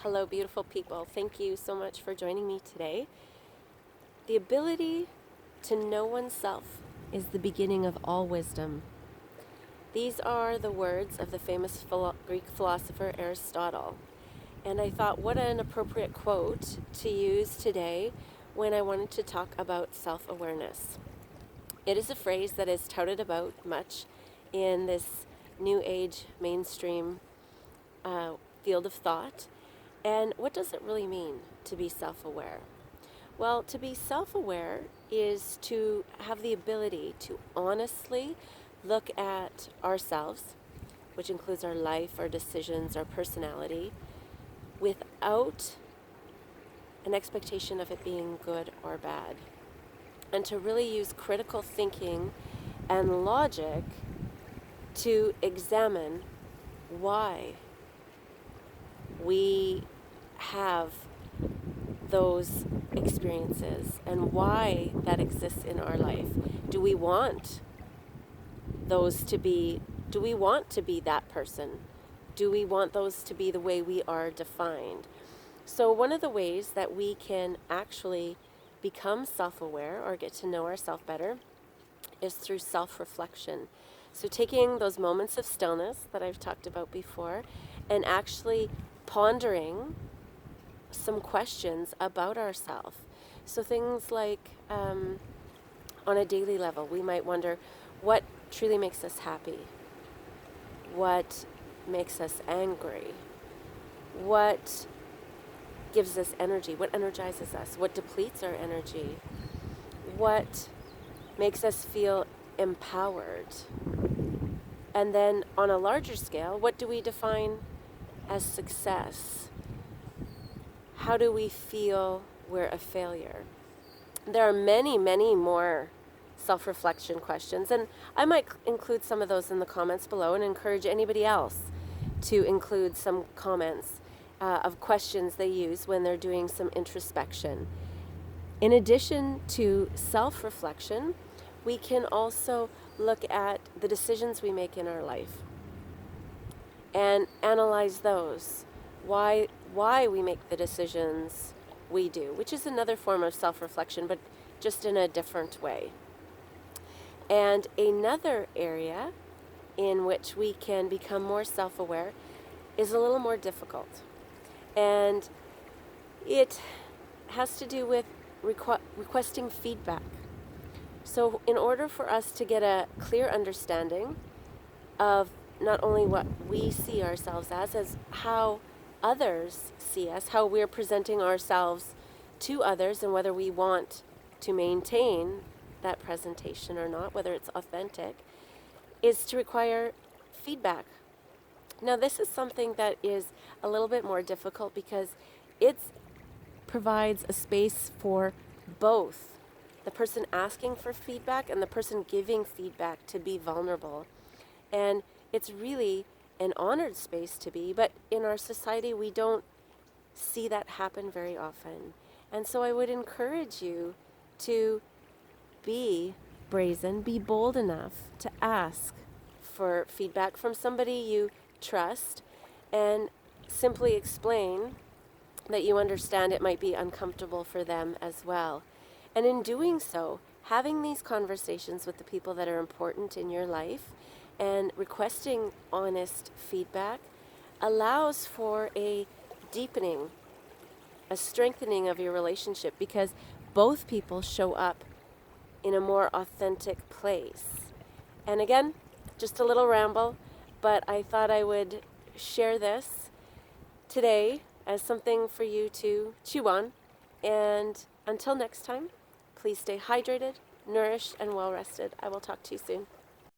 Hello, beautiful people. Thank you so much for joining me today. The ability to know oneself is the beginning of all wisdom. These are the words of the famous Greek philosopher Aristotle. And I thought, what an appropriate quote to use today when I wanted to talk about self-awareness. It is a phrase that is touted about much in this new age mainstream field of thought. And what does it really mean to be self-aware? Well, to be self-aware is to have the ability to honestly look at ourselves, which includes our life, our decisions, our personality, without an expectation of it being good or bad. And to really use critical thinking and logic to examine why we have those experiences and why that exists in our life. Do we want to be that person? Do we want those to be the way we are defined? So one of the ways that we can actually become self-aware or get to know ourselves better is through self-reflection. So taking those moments of stillness that I've talked about before and actually pondering some questions about ourselves. So things like on a daily level, we might wonder what truly makes us happy, what makes us angry, what gives us energy, what energizes us, what depletes our energy, what makes us feel empowered. And then on a larger scale, what do we define as success? How do we feel we're a failure? There are many, many more self-reflection questions, and I might include some of those in the comments below and encourage anybody else to include some comments of questions they use when they're doing some introspection. In addition to self-reflection, we can also look at the decisions we make in our life and analyze those. Why we make the decisions we do, which is another form of self-reflection, but just in a different way. And another area in which we can become more self-aware is a little more difficult. And it has to do with requesting feedback. So in order for us to get a clear understanding of not only what we see ourselves as how others see us, how we're presenting ourselves to others, and whether we want to maintain that presentation or not, whether it's authentic, is to require feedback. Now, this is something that is a little bit more difficult because it provides a space for both the person asking for feedback and the person giving feedback to be vulnerable. And it's really an honored space to be, but in our society we don't see that happen very often. And so I would encourage you to be brazen, be bold enough to ask for feedback from somebody you trust and simply explain that you understand it might be uncomfortable for them as well. And in doing so, having these conversations with the people that are important in your life and requesting honest feedback allows for a deepening, a strengthening of your relationship, because both people show up in a more authentic place. And again, just a little ramble, but I thought I would share this today as something for you to chew on. And until next time, please stay hydrated, nourished, and well rested. I will talk to you soon.